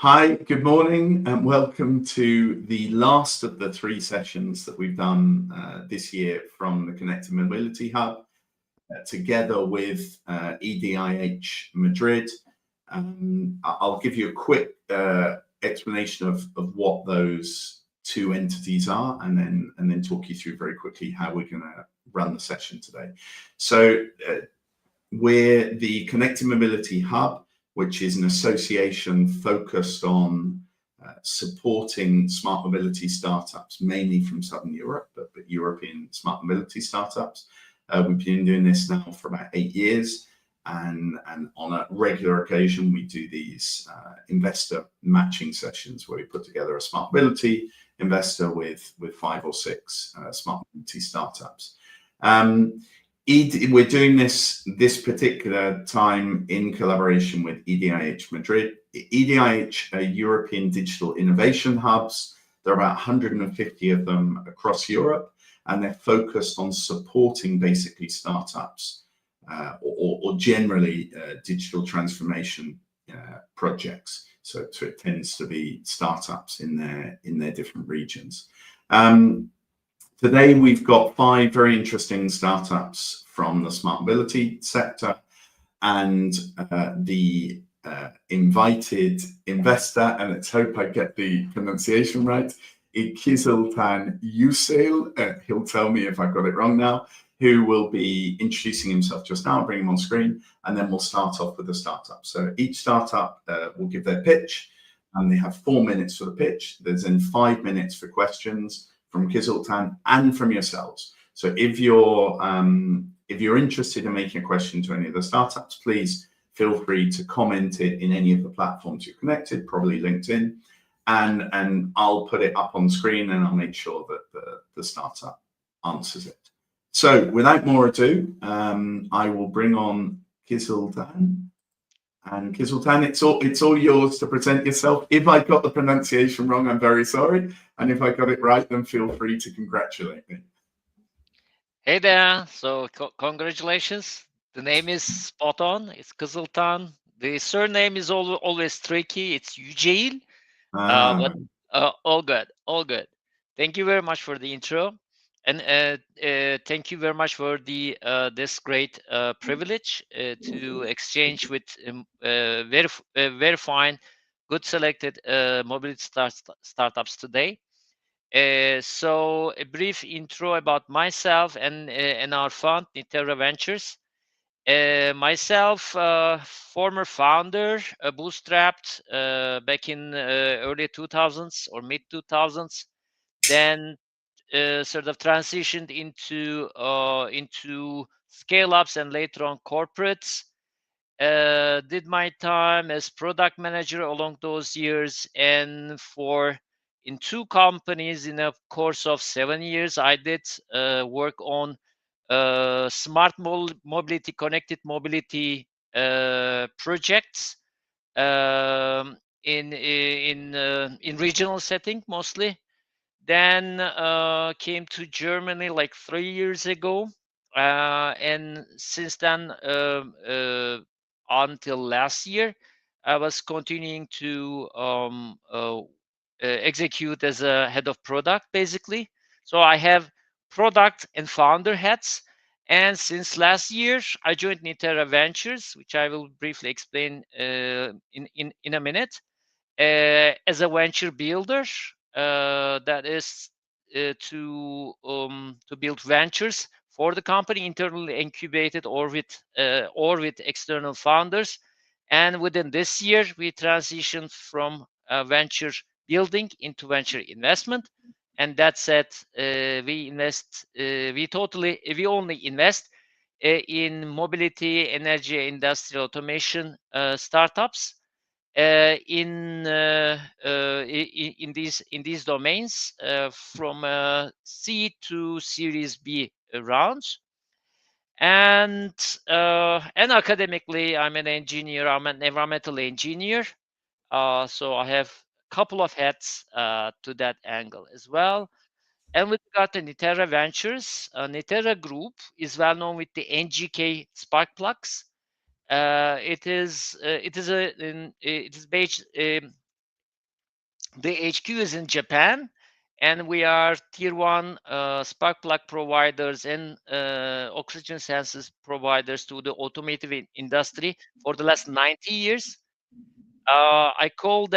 Hi, good morning, and welcome to the last of the 3 sessions that we've done this year from the Connected Mobility Hub, together with EDIH Madrid. I'll give you a quick explanation of what those 2 entities are, and then talk you through very quickly how we're going to run the session today. So we're the Connected Mobility Hub, which is an association focused on supporting smart mobility startups, mainly from Southern Europe, but European smart mobility startups. We've been doing this now for about 8 years, and on a regular occasion, we do these investor matching sessions where we put together a smart mobility investor with 5 or 6 smart mobility startups. We're doing this particular time in collaboration with EDIH Madrid. EDIH are European digital innovation hubs. There are about 150 of them across Europe, and they're focused on supporting basically startups or generally digital transformation projects. So it tends to be startups in their different regions. Today, we've got 5 very interesting startups from the smart mobility sector, and the invited investor, and let's hope I get the pronunciation right, Kiziltan Yüceil. He'll tell me if I've got it wrong now, who will be introducing himself just now. I'll bring him on screen, and then we'll start off with the startup. So each startup will give their pitch, and they have 4 minutes for the pitch. There's then 5 minutes for questions from Kiziltan and from yourselves. So if you're interested in making a question to any of the startups, please feel free to comment it in any of the platforms you're connected, probably LinkedIn, and I'll put it up on screen, and I'll make sure that the startup answers it. So without more ado, I will bring on Kiziltan. And Kiziltan, it's all yours to present yourself. If I got the pronunciation wrong, I'm very sorry. And if I got it right, then feel free to congratulate me. Hey there. So congratulations. The name is spot on. It's Kiziltan. The surname is always tricky. It's Yüceil. But all good. All good. Thank you very much for the intro. And thank you very much for this great privilege to exchange with very fine, good selected mobility startups today. So a brief intro about myself and our fund, Niterra Ventures. Myself, former founder, bootstrapped back in early 2000s or mid 2000s, then sort of transitioned into scale-ups and later on corporates. Did my time as product manager along those years, and in 2 companies in a course of 7 years, I did work on smart mobility, connected mobility projects in regional setting mostly. Then came to Germany like 3 years ago, and since then until last year, I was continuing to execute as a head of product, basically. So I have product and founder hats. And since last year, I joined Niterra Ventures, which I will briefly explain in a minute, as a venture builder. That is to build ventures for the company, internally incubated or with external founders. And within this year, we transitioned from venture building into venture investment. And that said, we only invest in mobility, energy, industrial automation startups in these domains from C to Series B rounds. And academically, I'm an engineer. I'm an environmental engineer. So I have a couple of hats to that angle as well. And with regard to Niterra Ventures, Niterra Group is well known with the NGK spark plugs. It is based The HQ is in Japan, and we are tier 1 spark plug providers and oxygen sensors providers to the automotive industry for the last 90 years. I call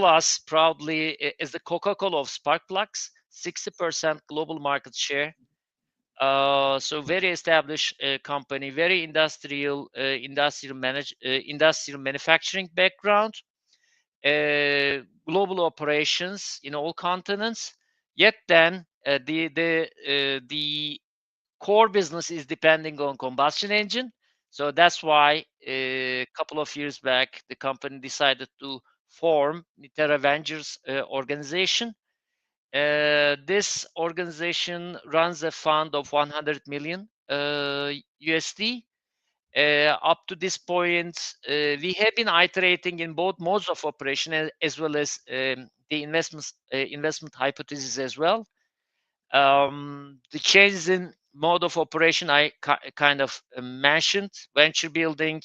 us proudly as the Coca-Cola of spark plugs, 60% global market share. So very established company, very industrial manufacturing background, global operations in all continents. Yet then the core business is depending on combustion engine. So that's why a couple of years back, the company decided to form Niterra Ventures organization. This organization runs a fund of 100 million USD. Up to this point, we have been iterating in both modes of operation as well as the investment hypothesis as well. The changes in mode of operation I kind of mentioned: venture building,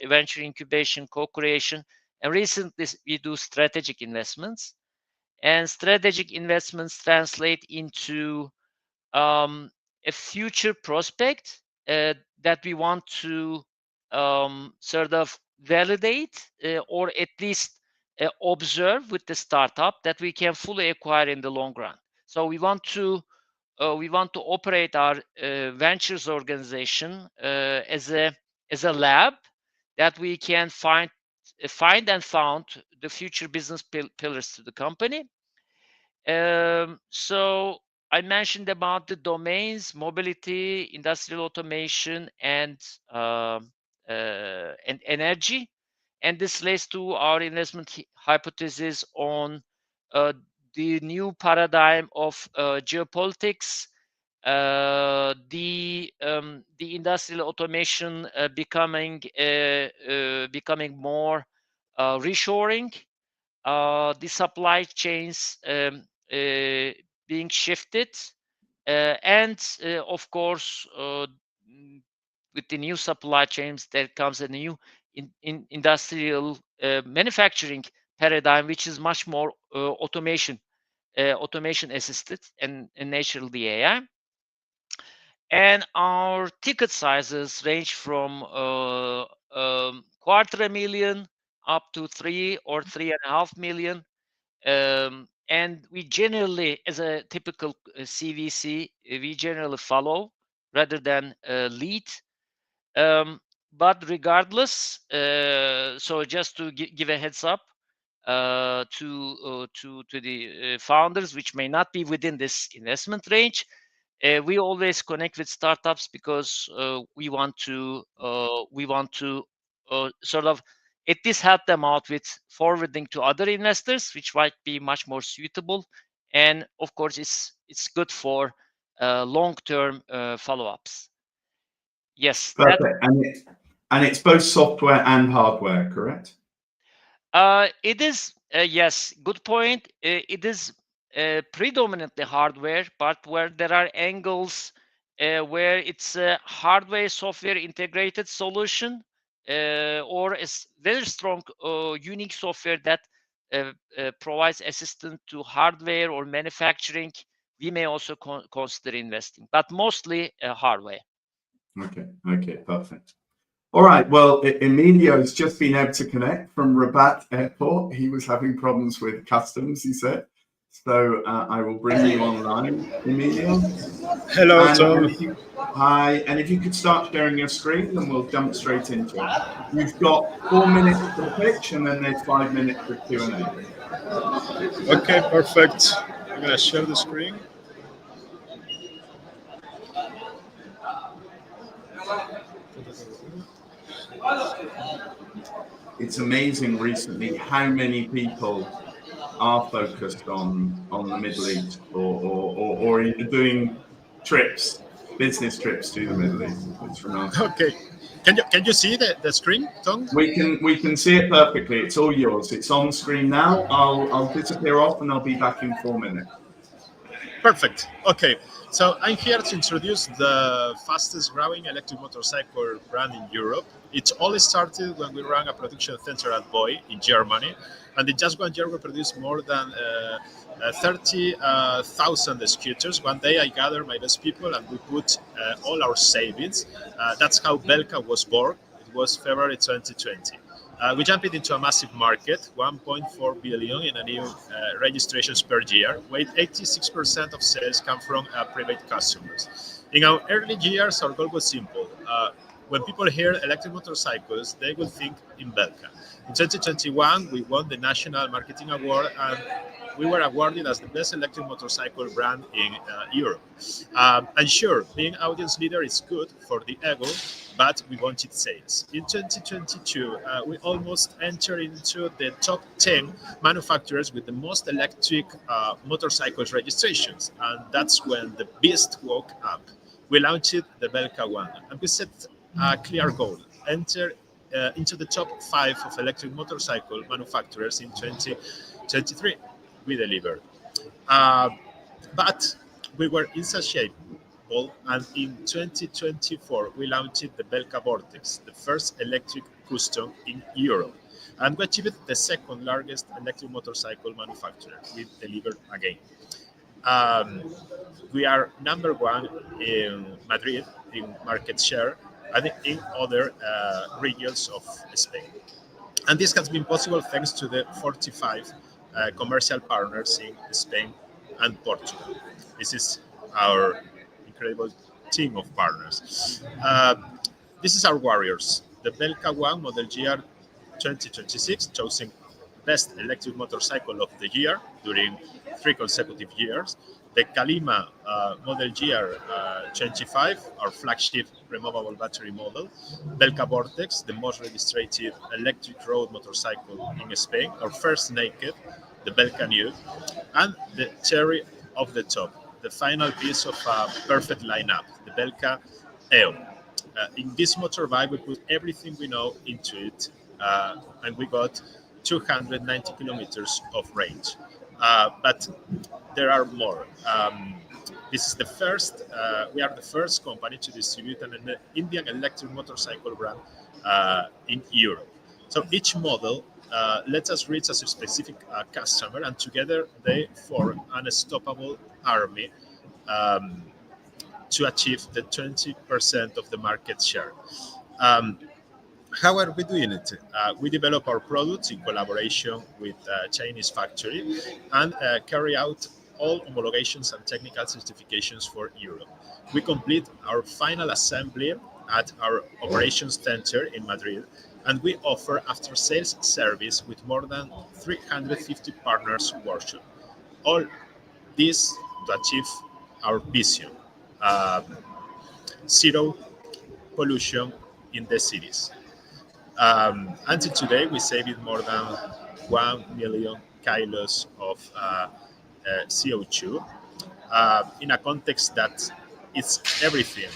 venture incubation, co-creation, and recently we do strategic investments. And strategic investments translate into a future prospect that we want to sort of validate or at least observe with the startup that we can fully acquire in the long run. So we want to operate our ventures organization as a lab that we can find and found the future business pillars to the company. So I mentioned about the domains: mobility, industrial automation, and energy. And this leads to our investment hypothesis on the new paradigm of geopolitics, the industrial automation becoming more reshoring, the supply chains being shifted, and of course, with the new supply chains, there comes a new industrial manufacturing paradigm, which is much more automation assisted and naturally AI. And our ticket sizes range from $250,000 up to 3 or 3.5 million. And we generally, as a typical CVC, we generally follow rather than lead. But regardless, so just to give a heads up to the founders, which may not be within this investment range, we always connect with startups because we want to sort of at least help them out with forwarding to other investors, which might be much more suitable. And of course, it's good for long-term follow-ups. Yes. Perfect. And it's both software and hardware, correct? It is, yes, good point. It is predominantly hardware, but where there are angles where it's a hardware software integrated solution, or a very strong unique software that provides assistance to hardware or manufacturing, we may also consider investing, but mostly hardware. Okay, perfect. All right, well, Emilio has just been able to connect from Rabat Airport. He was having problems with customs, he said. So I will bring you online, Emilio. Hello, Tom. Hi, and if you could start sharing your screen, then we'll jump straight into it. You've got 4 minutes for the pitch, and then there's 5 minutes for Q&A. Okay, perfect. I'm going to share the screen. It's amazing recently how many people are focused on the Middle East or doing trips, business trips to the Middle East. It's remarkable. Okay, can you see the screen, Tom? We can see it perfectly. It's all yours. It's on screen now. I'll disappear off and I'll be back in 4 minutes. Perfect. Okay. So I'm here to introduce the fastest growing electric motorcycle brand in Europe. It all started when we ran a production center at Boy in Germany, and in just 1 year we produced more than 30,000 scooters. One day I gathered my best people and we put all our savings. That's how Velca was born. It was February 2020. We jumped into a massive market, 1.4 billion in a new registrations per year, with 86% of sales come from private customers. In our early years, our goal was simple. When people hear electric motorcycles, they will think in Velca. In 2021, we won the National Marketing Award and we were awarded as the best electric motorcycle brand in Europe. And sure, being audience leader is good for the ego, but we wanted sales. In 2022, we almost entered into the top 10 manufacturers with the most electric motorcycles registrations. And that's when the beast woke up. We launched the Velca One, and we set a clear goal: enter into the top 5 of electric motorcycle manufacturers in 2023. We delivered. But we were insatiable, and in 2024, we launched the Velca Vortex, the first electric custom in Europe. And we achieved the second largest electric motorcycle manufacturer. We delivered again. We are number 1 in Madrid in market share and in other regions of Spain. And this has been possible thanks to the 45 commercial partners in Spain and Portugal. This is our incredible team of partners. This is our warriors. The Velca One Model Year 2026, chosen Best Electric Motorcycle of the Year during 3 consecutive years. The Kalima Model Year 25, our flagship removable battery model. Velca Vortex, the most registered electric road motorcycle in Spain. Our first naked, the Velca New. And the cherry of the top, the final piece of a perfect lineup, the Velca EO. In this motorbike, we put everything we know into it, and we got 290 kilometers of range. But there are more. This is the first, we are the first company to distribute an Indian electric motorcycle brand in Europe. So each model lets us reach a specific customer, and together they form an unstoppable army to achieve the 20% of the market share. How are we doing it? We develop our products in collaboration with Chinese factory and carry out all homologations and technical certifications for Europe. We complete our final assembly at our operations center in Madrid, and we offer after-sales service with more than 350 partners workshop. All this to achieve our vision, zero pollution in the cities. Until today, we saved more than 1 million kilos of CO2 in a context that it's everything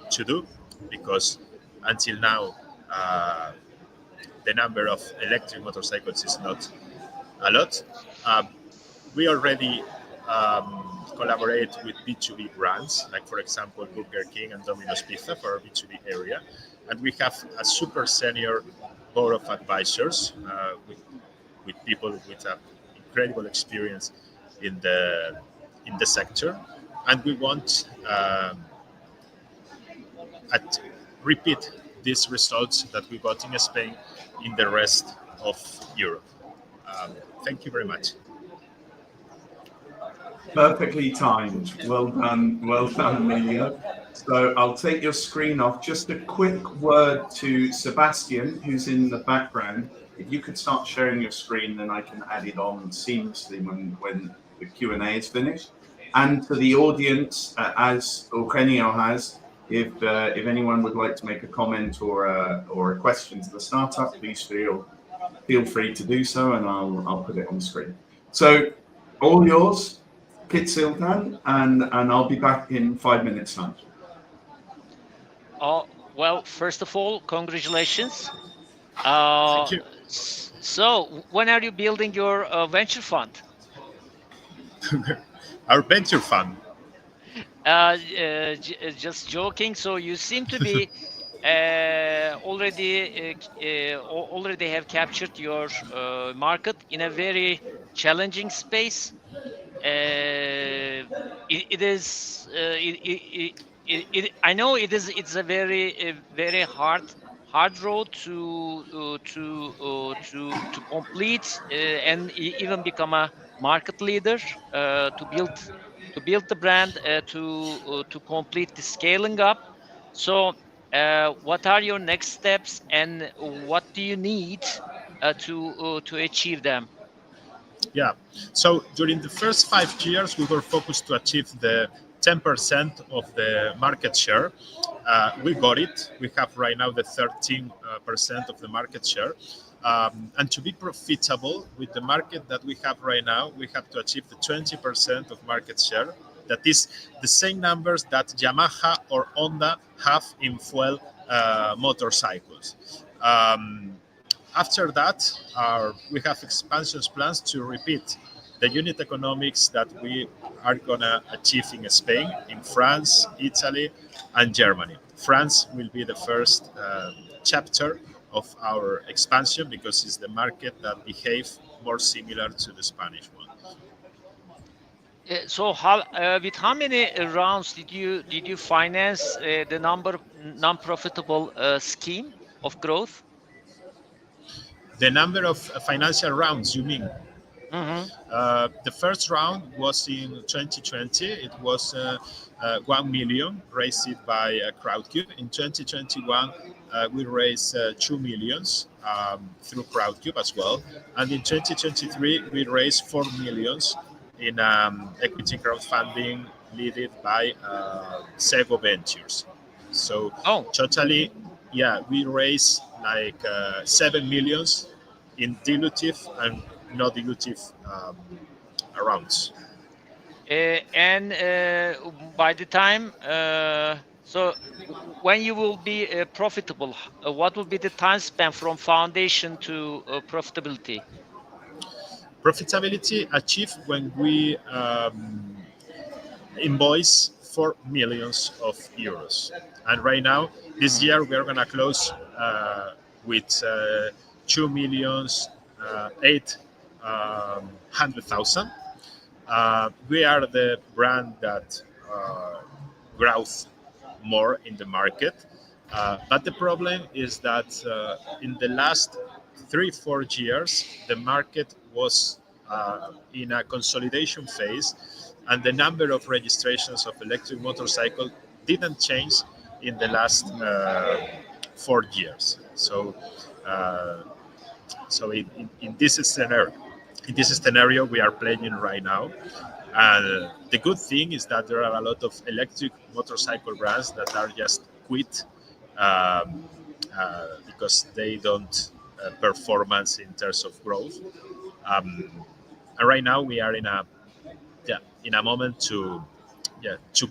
to do, because until now the number of electric motorcycles is not a lot. We already collaborate with B2B brands, like for example Burger King and Domino's Pizza for our B2B area, and we have a super senior board of advisors with people with an incredible experience in the sector, and we want repeat these results that we got in Spain in the rest of Europe. Thank you very much. Perfectly timed. Well done, Emilio. So I'll take your screen off. Just a quick word to Sebastien, who's in the background. If you could start sharing your screen, then I can add it on seamlessly when the Q&A is finished. And to the audience, as Eugenio has, if anyone would like to make a comment or a question to the startup, please feel free to do so, and I'll put it on the screen. So all yours, Kiziltan, and I'll be back in 5 minutes time. Well, first of all, congratulations. Thank you. So when are you building your venture fund? Our venture fund. Just joking. So you seem to be already have captured your market in a very challenging space. I know it's a very hard road to complete and even become a market leader, to build the brand, to complete the scaling up. So what are your next steps, and what do you need to achieve them? Yeah. So during the first 5 years, we were focused to achieve the 10% of the market share. We got it. We have right now the 13% of the market share. And to be profitable with the market that we have right now, we have to achieve the 20% of market share. That is the same numbers that Yamaha or Honda have in fuel motorcycles. After that, we have expansion plans to repeat the unit economics that we are going to achieve in Spain, in France, Italy, and Germany. France will be the first chapter of our expansion because it's the market that behaves more similar to the Spanish one. So, with how many rounds did you finance the non-profitable scheme of growth? The number of financial rounds, you mean? Mm-hmm. The first round was in 2020. It was 1 million raised by Crowdcube. In 2021, we raised 2 millions through Crowdcube as well. And in 2023, we raised 4 millions in equity crowdfunding led by Cezigue Ventures. So totally, yeah, we raised like 7 millions in dilutive and not dilutive rounds. And by the time, so when you will be profitable, what will be the time span from foundation to profitability? Profitability achieved when we invoice 4 millions of euros. And right now, this year, we're going to close with 2 millions 800,000. We are the brand that grows more in the market. But the problem is that in the last 3-4 years, the market was in a consolidation phase, and the number of registrations of electric motorcycle didn't change in the last 4 years. So, in this scenario, we are playing right now. And the good thing is that there are a lot of electric motorcycle brands that are just quit because they don't performance in terms of growth. And right now we are in a moment to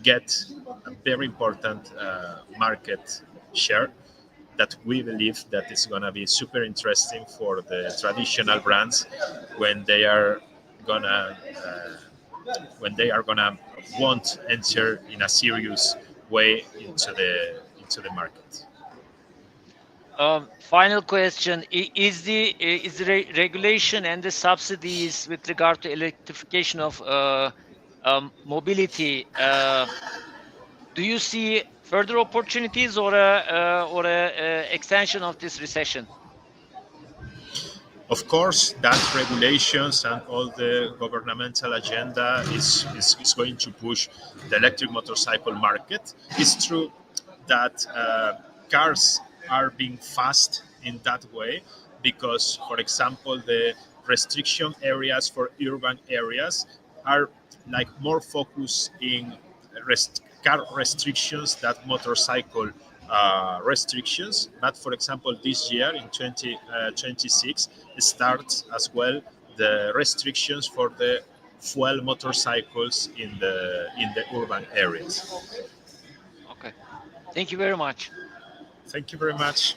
get a very important market share that we believe that is going to be super interesting for the traditional brands when they are gonna want enter in a serious way into the market. Final question: is the regulation and the subsidies with regard to electrification of mobility? Do you see further opportunities or a extension of this recession? Of course, that regulations and all the governmental agenda is going to push the electric motorcycle market. It's true that cars are being fast in that way because, for example, the restriction areas for urban areas are like more focused in car restrictions than motorcycle restrictions. But for example, this year in 2026 starts as well the restrictions for the fuel motorcycles in the urban areas. Okay, thank you very much. Thank you very much.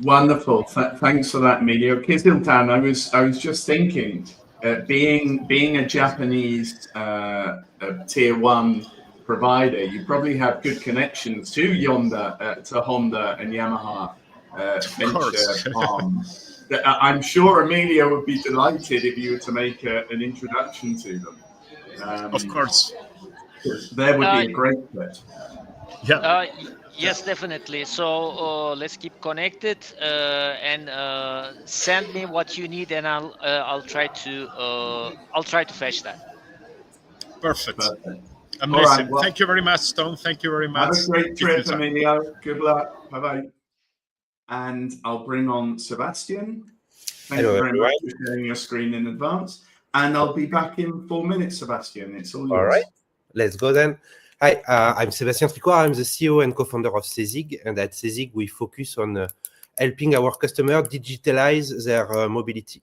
Wonderful. Thanks for that, Emilio. Kiziltan, I was just thinking, being a Japanese tier 1 provider, you probably have good connections to Honda and Yamaha venture arms. I'm sure Emilio would be delighted if you were to make an introduction to them. Of course. There would be a great fit. Yeah. Yes, definitely. So let's keep connected and send me what you need, and I'll try to fetch that. Perfect. Amazing. Right, well, thank you very much, Tom. Thank you very much. Have a great trip, Emilio. Good luck. Bye-bye. And I'll bring on Sebastien. Thank you very much for sharing your screen in advance. And I'll be back in 4 minutes, Sebastien. It's all yours. All right. Let's go then. Hi, I'm Sebastien Tricoire. I'm the CEO and co-founder of Cezigue. And at Cezigue, we focus on helping our customers digitalize their mobility.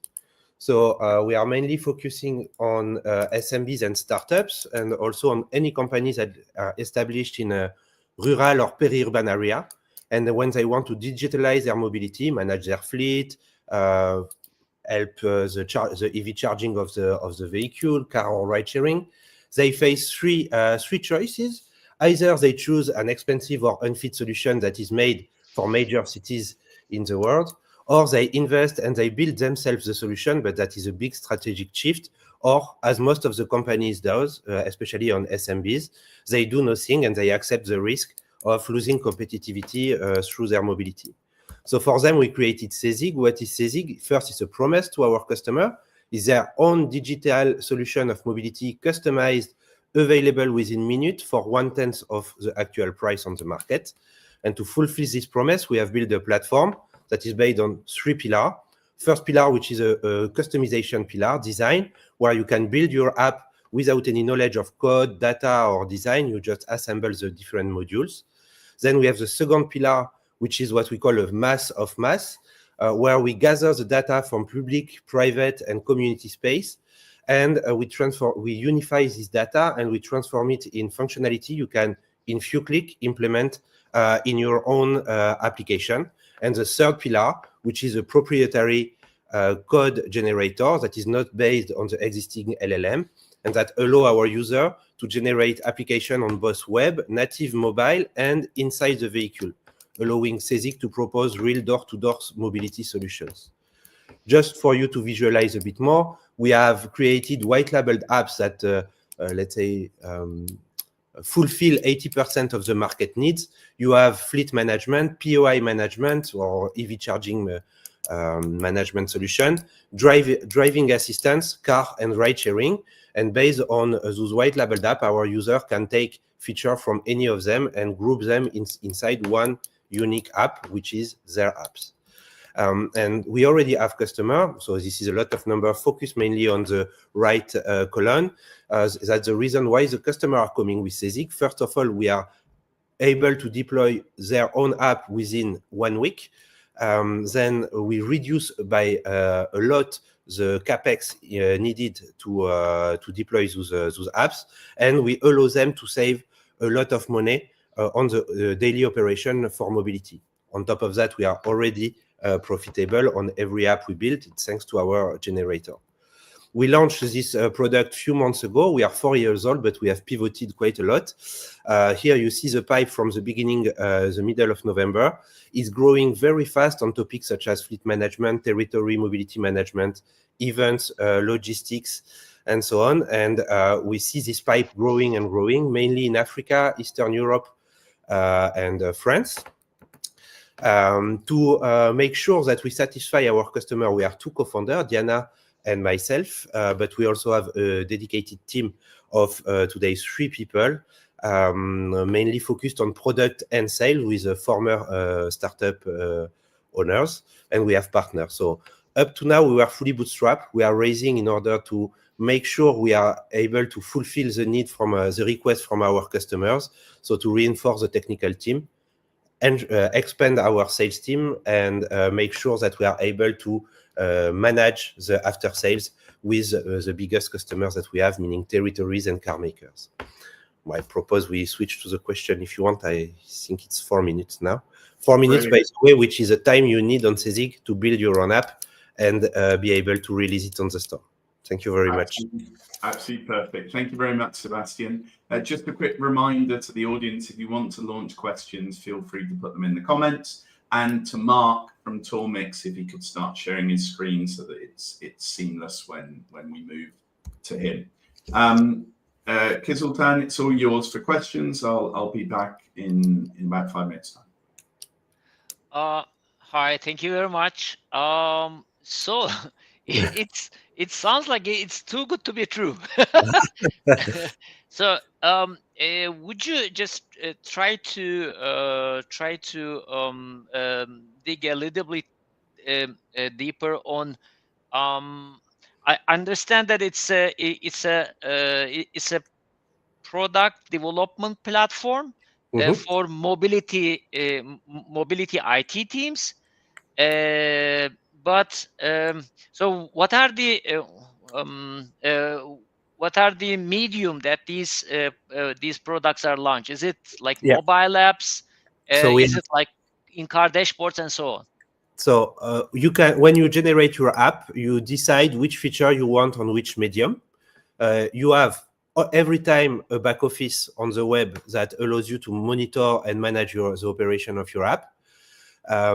So we are mainly focusing on SMBs and startups, and also on any companies that are established in a rural or peri-urban area. And when they want to digitalize their mobility, manage their fleet, help the EV charging of the vehicle, car or ride sharing, they face three choices. Either they choose an expensive or unfit solution that is made for major cities in the world, or they invest and they build themselves the solution, but that is a big strategic shift. Or, as most of the companies does, especially on SMBs, they do nothing and they accept the risk of losing competitivity through their mobility. So for them, we created Cezigue. What is Cezigue? First, it's a promise to our customer. It's their own digital solution of mobility, customized, available within minutes for 1/10 of the actual price on the market. And to fulfill this promise, we have built a platform that is based on 3 pillars. First pillar, which is a customization pillar, design, where you can build your app without any knowledge of code, data, or design. You just assemble the different modules. Then we have the second pillar, which is what we call a mass of mass, where we gather the data from public, private, and community space. And we unify this data and we transform it in functionality you can, in few clicks, implement in your own application. And the third pillar, which is a proprietary code generator that is not based on the existing LLM, and that allow our user to generate application on both web, native mobile, and inside the vehicle, allowing Cezigue to propose real door-to-door mobility solutions. Just for you to visualize a bit more, we have created white-labeled apps that, let's say, fulfill 80% of the market needs. You have fleet management, POI management, or EV charging management solution, driving assistance, car and ride sharing. And based on those white-labeled apps, our user can take features from any of them and group them inside one unique app, which is their apps. And we already have customers, so this is a lot of number focused mainly on the right column. That's the reason why the customers are coming with Cezigue. First of all, we are able to deploy their own app within 1 week. Then we reduce by a lot the capex needed to deploy those apps, and we allow them to save a lot of money on the daily operation for mobility. On top of that, we are already profitable on every app we build, thanks to our generator. We launched this product a few months ago. We are 4 years old, but we have pivoted quite a lot. Here you see the pipe from the beginning, the middle of November. It's growing very fast on topics such as fleet management, territory mobility management, events, logistics, and so on. And we see this pipe growing and growing, mainly in Africa, Eastern Europe, and France. To make sure that we satisfy our customer, we are 2 co-founders, Diana and myself, but we also have a dedicated team of today 3 people, mainly focused on product and sales with former startup owners, and we have partners. So up to now, we were fully bootstrapped. We are raising in order to make sure we are able to fulfill the need from the request from our customers, so to reinforce the technical team and expand our sales team and make sure that we are able to manage the after sales with the biggest customers that we have, meaning territories and car makers. I propose we switch to the question if you want. I think it's 4 minutes now. 4 minutes, by the way, which is the time you need on Cezigue to build your own app and be able to release it on the store. Thank you very much. Absolutely perfect. Thank you very much, Sebastien. Just a quick reminder to the audience, if you want to launch questions, feel free to put them in the comments. And to Mark from TOURMIX, if he could start sharing his screen so that it's seamless when we move to him. Kiziltan, it's all yours for questions. I'll be back in about 5 minutes time. Hi, thank you very much. So it sounds like it's too good to be true. So would you just try to dig a little bit deeper on? I understand that it's a product development platform for mobility IT teams. But so what are the medium that these products are launched? Is it like mobile apps? Is it like in-car dashboards and so on? So you can, when you generate your app, you decide which feature you want on which medium. You have every time a back office on the web that allows you to monitor and manage the operation of your app.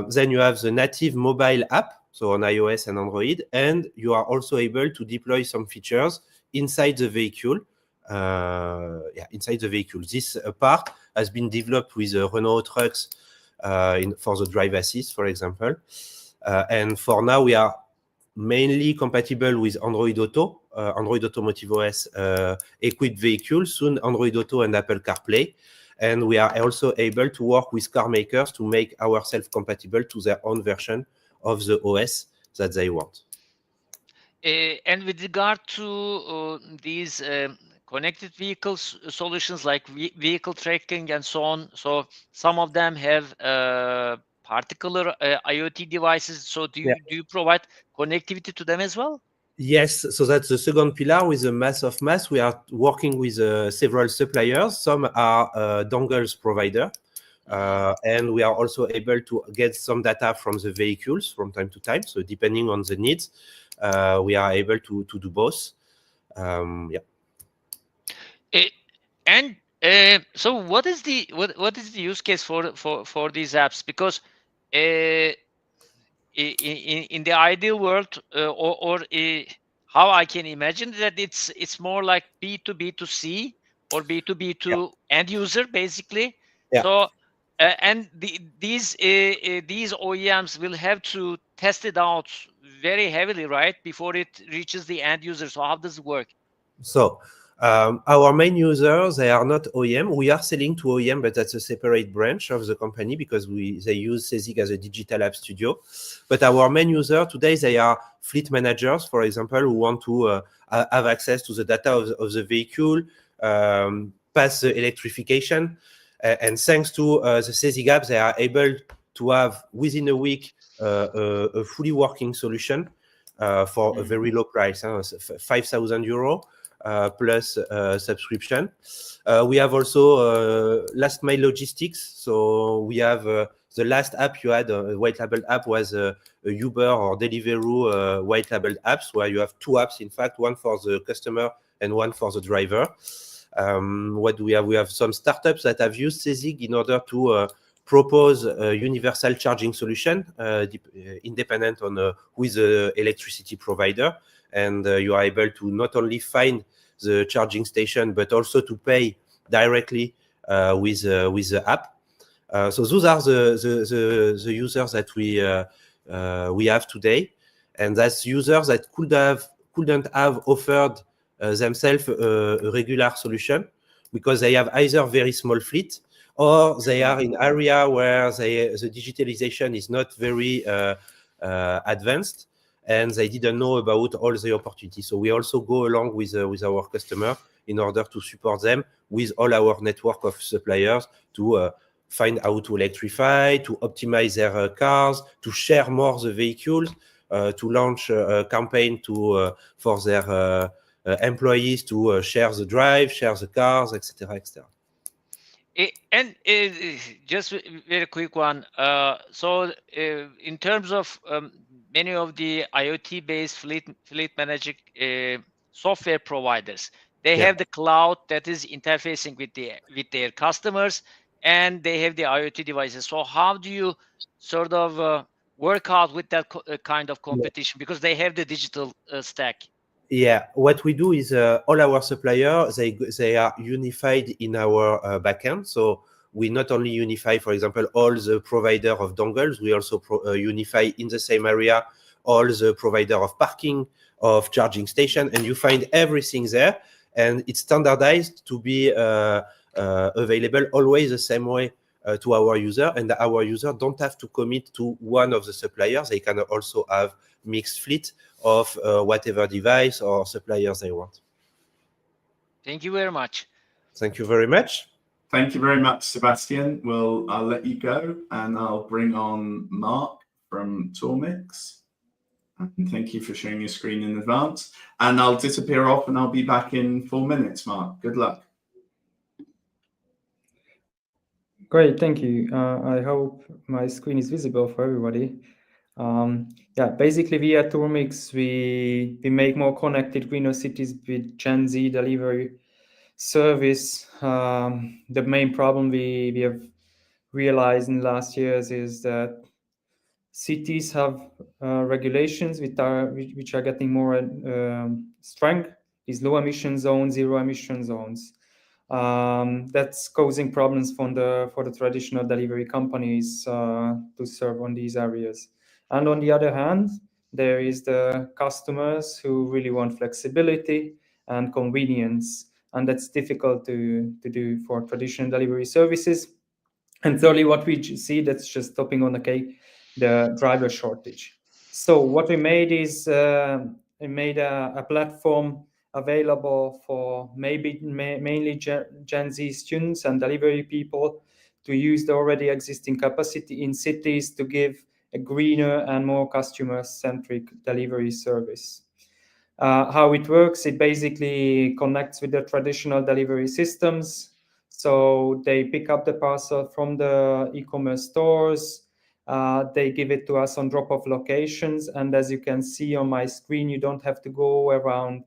Then you have the native mobile app, so on iOS and Android, and you are also able to deploy some features inside the vehicle. Inside the vehicle. This part has been developed with Renault Trucks for the drive assist, for example. And for now, we are mainly compatible with Android Auto, Android Automotive OS equipped vehicles, soon Android Auto and Apple CarPlay. And we are also able to work with car makers to make ourselves compatible to their own version of the OS that they want. And with regard to these connected vehicles solutions like vehicle tracking and so on, so some of them have particular IoT devices. So do you provide connectivity to them as well? Yes, so that's the second pillar with the mass of mass. We are working with several suppliers. Some are dongles provider, and we are also able to get some data from the vehicles from time to time. So depending on the needs, we are able to do both. So what is the use case for these apps? Because in the ideal world, how I can imagine that it's more like B2B2C or B2B to end user, basically. So and these OEMs will have to test it out very heavily, right, before it reaches the end user. So how does it work? So our main users, they are not OEM. We are selling to OEM, but that's a separate branch of the company because they use Cezigue as a digital app studio. But our main user today, they are fleet managers, for example, who want to have access to the data of the vehicle, pass the electrification. And thanks to the Cezigue app, they are able to have within a week a fully working solution for a very low price, 5,000 euros. Plus subscription. We have also last mile logistics. So we have the last app you had, a white label app was a Uber or Deliveroo white labeled apps where you have two apps, in fact, one for the customer and one for the driver. What do we have? We have some startups that have used Cezigue in order to propose a universal charging solution independent on who is the electricity provider. And you are able to not only find the charging station, but also to pay directly with the app. So those are the users that we have today, and that's users that couldn't have offered themselves a regular solution because they have either very small fleet or they are in area where the digitalization is not very advanced. And they didn't know about all the opportunities. So we also go along with our customer in order to support them with all our network of suppliers to find how to electrify, to optimize their cars, to share more the vehicles, to launch a campaign for their employees to share the drive, share the cars, etc., etc. And just a very quick one. So in terms of many of the IoT-based fleet managing software providers, they have the cloud that is interfacing with their customers, and they have the IoT devices. So how do you sort of work out with that kind of competition, because they have the digital stack? Yeah, what we do is all our suppliers, they are unified in our backend. So we not only unify, for example, all the provider of dongles, we also unify in the same area all the provider of parking, of charging station, and you find everything there. And it's standardized to be available always the same way to our user. And our user don't have to commit to one of the suppliers. They can also have mixed fleet of whatever device or suppliers they want. Thank you very much. Thank you very much. Thank you very much, Sebastien. I'll let you go, and I'll bring on Mark from TOURMIX. And thank you for sharing your screen in advance. And I'll disappear off, and I'll be back in 4 minutes, Mark. Good luck. Great, thank you. I hope my screen is visible for everybody. Yeah, basically we at TOURMIX, we make more connected greener cities with Gen Z delivery service. The main problem we have realized in the last years is that cities have regulations which are getting more strong. These low emission zones, zero emission zones. That's causing problems for the traditional delivery companies to serve on these areas. And on the other hand, there is the customers who really want flexibility and convenience, and that's difficult to do for traditional delivery services. And thirdly, what we see that's just topping on the cake, the driver shortage. So what we made is we made a platform available for mainly Gen Z students and delivery people to use the already existing capacity in cities to give a greener and more customer-centric delivery service. How it works, it basically connects with the traditional delivery systems. So they pick up the parcel from the e-commerce stores, they give it to us on drop-off locations, and as you can see on my screen, you don't have to go around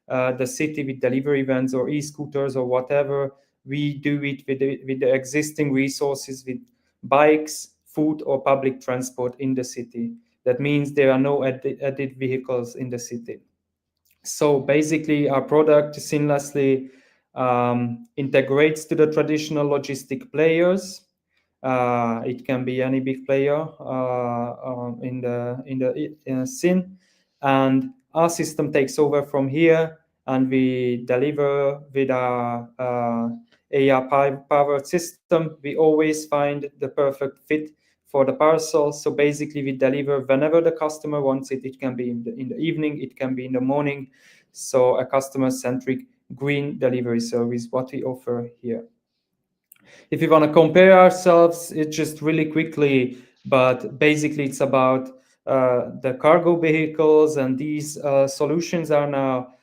the city with delivery vans or e-scooters or whatever. We do it with the existing resources, with bikes, food, or public transport in the city. That means there are no added vehicles in the city. So basically, our product seamlessly integrates to the traditional logistic players. It can be any big player in the scene, and our system takes over from here, and we deliver with our AI-powered system. We always find the perfect fit for the parcel. So basically, we deliver whenever the customer wants it. It can be in the evening, it can be in the morning. So a customer-centric green delivery service, what we offer here. If you want to compare ourselves, it's just really quickly, but basically it's about the cargo vehicles, and these solutions are now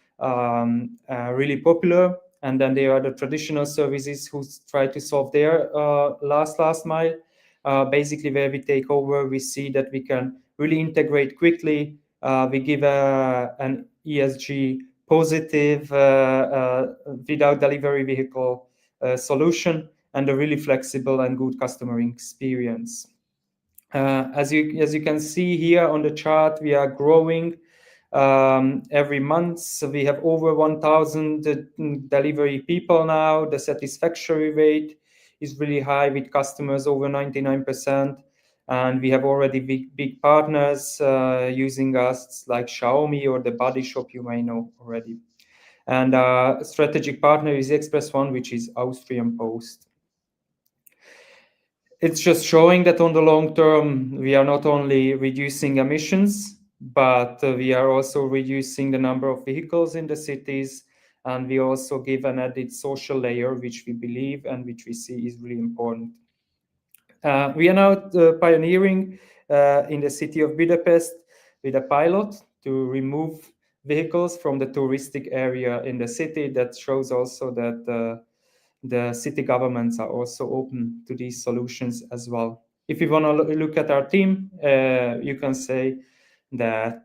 really popular. And then there are the traditional services who try to solve their last mile. Basically, where we take over, we see that we can really integrate quickly. We give an ESG positive without delivery vehicle solution, and a really flexible and good customer experience. As you can see here on the chart, we are growing every month. So we have over 1,000 delivery people now. The satisfaction rate is really high with customers over 99%. And we have already big partners using us, like Xiaomi or the Body Shop, you may know already. And our strategic partner is Express One, which is Austrian Post. It's just showing that on the long term, we are not only reducing emissions, but we are also reducing the number of vehicles in the cities. And we also give an added social layer, which we believe and which we see is really important. We are now pioneering in the city of Budapest with a pilot to remove vehicles from the touristic area in the city. That shows also that the city governments are also open to these solutions as well. If you want to look at our team, you can say that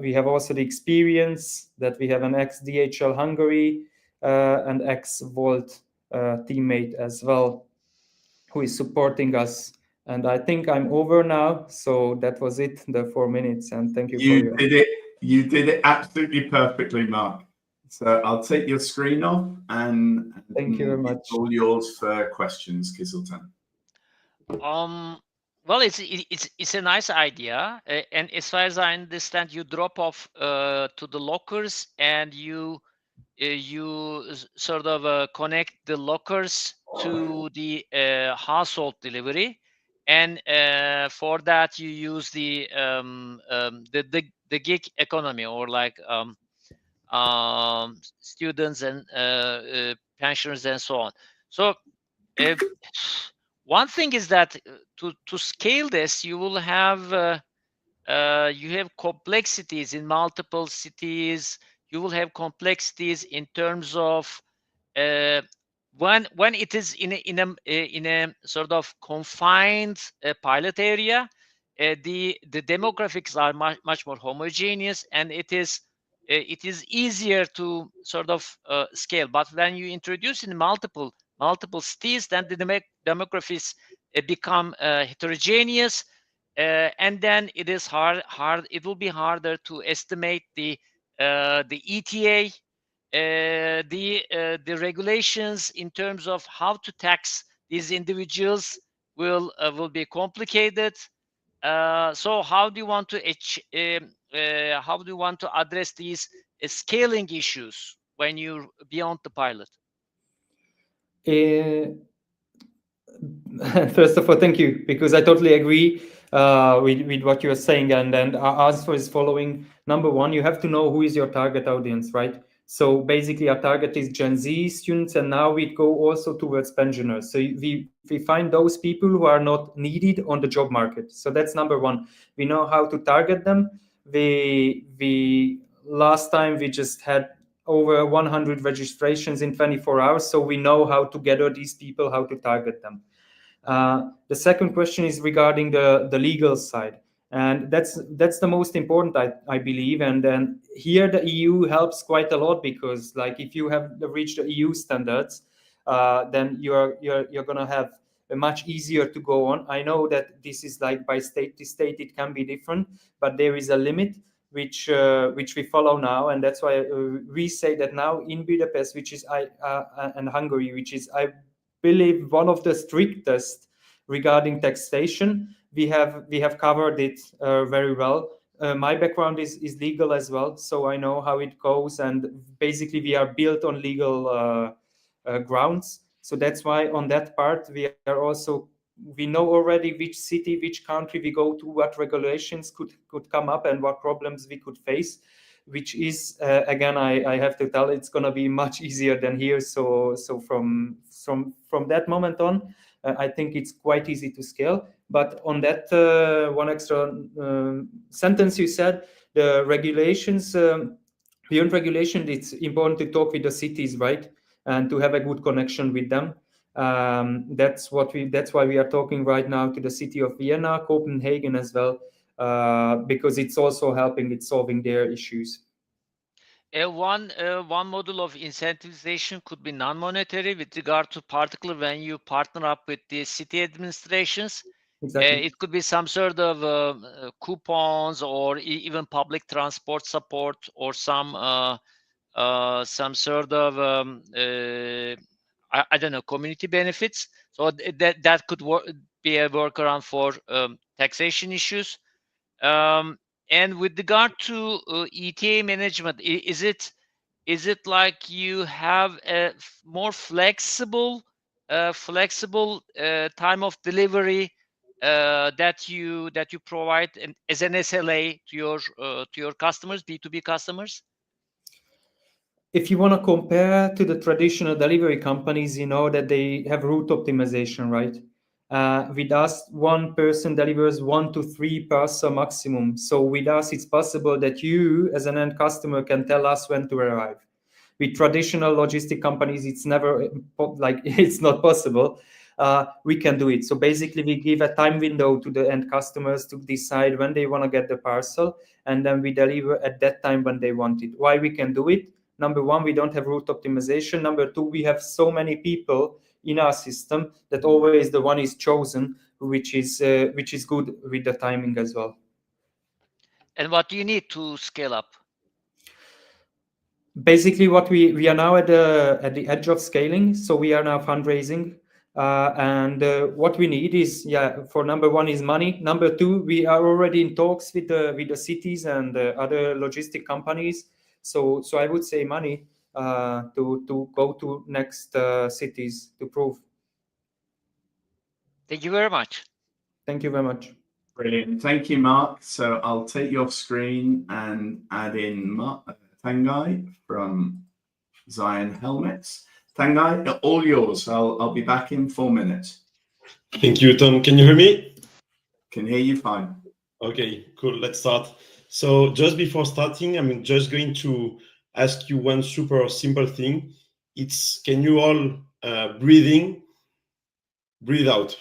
we have also the experience that we have an ex-DHL Hungary and ex-Volt teammate as well, who is supporting us. And I think I'm over now. So that was it, the 4 minutes. And thank you for your... You did it absolutely perfectly, Mark. So I'll take your screen off and thank you very much. It's all yours for questions, Kiziltan. Well, it's a nice idea, and as far as I understand, you drop off to the lockers, and you sort of connect the lockers to the household delivery, and for that you use the gig economy, or like students and pensioners and so on. So one thing is that to scale this, you will have complexities in multiple cities. You will have complexities in terms of when it is in a sort of confined pilot area, the demographics are much more homogeneous, and it is easier to sort of scale. But when you introduce in multiple cities, then the demographics become heterogeneous, and then it is hard. It will be harder to estimate the ETA, the regulations in terms of how to tax these individuals will be complicated. So how do you want to address these scaling issues when you're beyond the pilot? First of all, thank you, because I totally agree with what you're saying, and our answer is following. Number one, you have to know who is your target audience, right? So basically our target is Gen Z students, and now we go also towards pensioners. So we find those people who are not needed on the job market. So that's number one. We know how to target them. We last time we just had over 100 registrations in 24 hours. So we know how to gather these people, how to target them. The second question is regarding the legal side. And that's the most important, I believe. And then here the EU helps quite a lot, because like if you have reached the EU standards, then you're going to have a much easier to go on. I know that this is like by state to state, it can be different, but there is a limit which we follow now, and that's why we say that now in Budapest, which is and Hungary, which is I believe one of the strictest regarding taxation, we have covered it very well. My background is legal as well, so I know how it goes, and basically we are built on legal grounds. So that's why on that part we know already which city, which country we go to, what regulations could come up, and what problems we could face, which is again, I have to tell, it's going to be much easier than here. So from that moment on, I think it's quite easy to scale. But on that one extra sentence you said, the regulations, beyond regulation, it's important to talk with the cities, right, and to have a good connection with them. That's why we are talking right now to the city of Vienna, Copenhagen as well, because it's also helping with solving their issues. One model of incentivization could be non-monetary with regard to particularly when you partner up with the city administrations. Exactly. It could be some sort of coupons, or even public transport support, or some sort of I don't know, community benefits. So that could be a workaround for taxation issues. And with regard to ETA management, is it like you have a more flexible time of delivery that you provide as an SLA to your customers, B2B customers? If you want to compare to the traditional delivery companies, you know that they have route optimization, right? With us, one person delivers 1 to 3 parcels maximum. So with us, it's possible that you, as an end customer, can tell us when to arrive. With traditional logistic companies, it's never it's not possible. we can do it. So basically, we give a time window to the end customers to decide when they want to get the parcel, and then we deliver at that time when they want it. Why we can do it? Number one, we don't have route optimization. Number two, we have so many people in our system that always the one is chosen, which is good with the timing as well. And what do you need to scale up? Basically, what we are now at the edge of scaling. So we are now fundraising, and what we need is, for number one is money. Number two, we are already in talks with the cities and other logistic companies. So I would say money to go to next cities to prove. Thank you very much. Thank you very much. Brilliant. Thank you, Mark. So I'll take your screen and add in Tanguy from ZYON HELMETS. Tanguy, all yours. I'll be back in 4 minutes. Thank you, Tom. Can you hear me? Can hear you fine. Okay, cool. Let's start. So just before starting, I'm just going to ask you one super simple thing. It's, can you all breathe in, breathe out?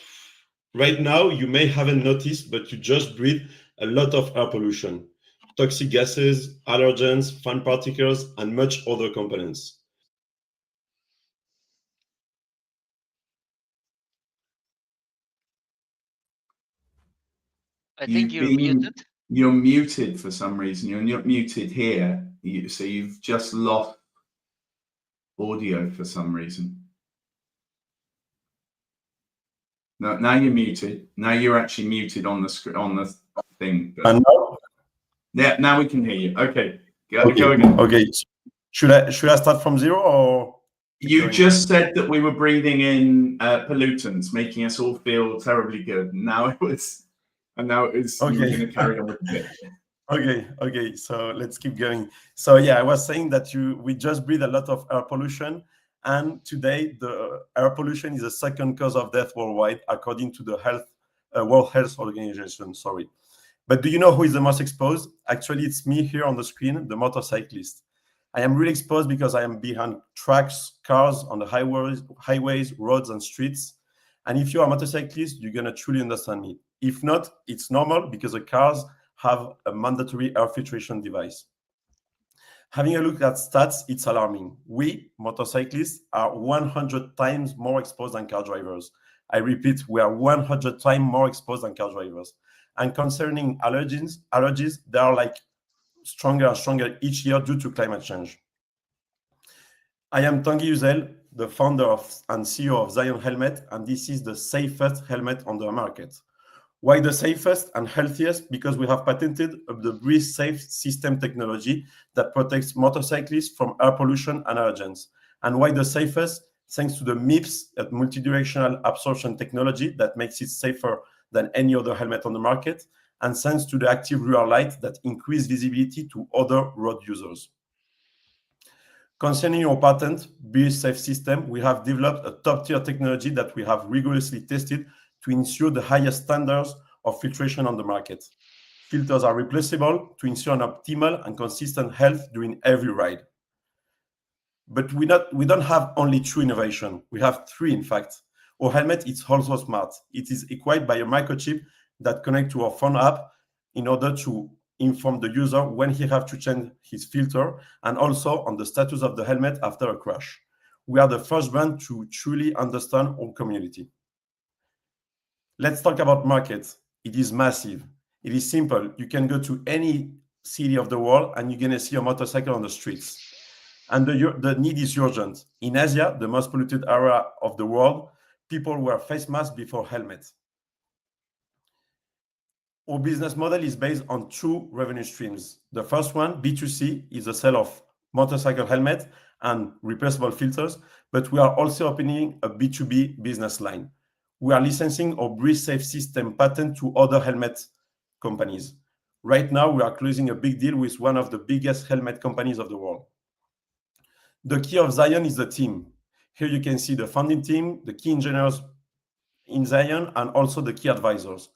Right now, you may haven't noticed, but you just breathe a lot of air pollution, toxic gases, allergens, fine particles, and much other components. I think you're muted. You're muted for some reason. You're not muted here. So you've just lost audio for some reason. No, now you're muted. Now you're actually muted on the screen, on the thing. And now? Yeah, now we can hear you. Okay, go again. Okay. Should I start from zero or? You just said that we were breathing in pollutants, making us all feel terribly good. Now it was, okay. You're going to carry on with it. Okay. So let's keep going. So yeah, I was saying that we just breathe a lot of air pollution, and today the air pollution is the second cause of death worldwide, according to the World Health Organization. Sorry, but do you know who is the most exposed? Actually, it's me here on the screen, the motorcyclist. I am really exposed because I am behind trucks, cars on the highways, roads, and streets. And if you're a motorcyclist, you're gonna truly understand me. If not, it's normal because the cars have a mandatory air filtration device. Having a look at stats, it's alarming. We, motorcyclists, are 100 times more exposed than car drivers. I repeat, we are 100 times more exposed than car drivers. And concerning allergies, they are like stronger and stronger each year due to climate change. I am Tanguy Uzel, the founder and CEO of ZYON HELMETS, and this is the safest helmet on the market. Why the safest and healthiest? Because we have patented the Breathe Safe system technology that protects motorcyclists from air pollution and allergens. And why the safest? Thanks to the MIPS, multidirectional absorption technology that makes it safer than any other helmet on the market, and thanks to the active rear light that increase visibility to other road users. Concerning our patent, Breathe Safe system, we have developed a top-tier technology that we have rigorously tested to ensure the highest standards of filtration on the market. Filters are replaceable to ensure an optimal and consistent health during every ride. But we don't have only two innovation. We have three, in fact. Our helmet is also smart. It is equipped by a microchip that connects to our phone app in order to inform the user when he has to change his filter and also on the status of the helmet after a crash. We are the first brand to truly understand our community. Let's talk about market. It is massive. It is simple. You can go to any city of the world and you're going to see a motorcycle on the streets. And the need is urgent. In Asia, the most polluted area of the world, people wear face masks before helmets. Our business model is based on two revenue streams. The first one, B2C, is the sale of motorcycle helmets and replaceable filters, but we are also opening a B2B business line. We are licensing our Breathe Safe system patent to other helmet companies. Right now, we are closing a big deal with one of the biggest helmet companies of the world. The key of ZYON is the team. Here you can see the founding team, the key engineers in ZYON, and also the key advisors.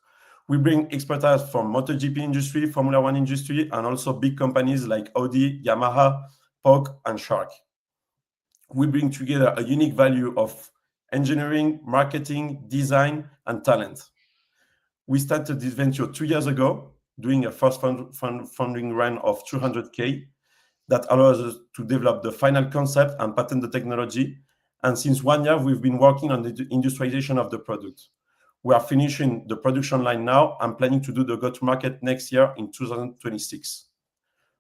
We bring expertise from MotoGP industry, Formula One industry, and also big companies like Audi, Yamaha, POC, and Shark. We bring together a unique value of engineering, marketing, design, and talent. We started this venture 2 years ago, doing a first funding round of 200K that allows us to develop the final concept and patent the technology. And since 1 year, we've been working on the industrialization of the product. We are finishing the production line now and planning to do the go-to-market next year in 2026.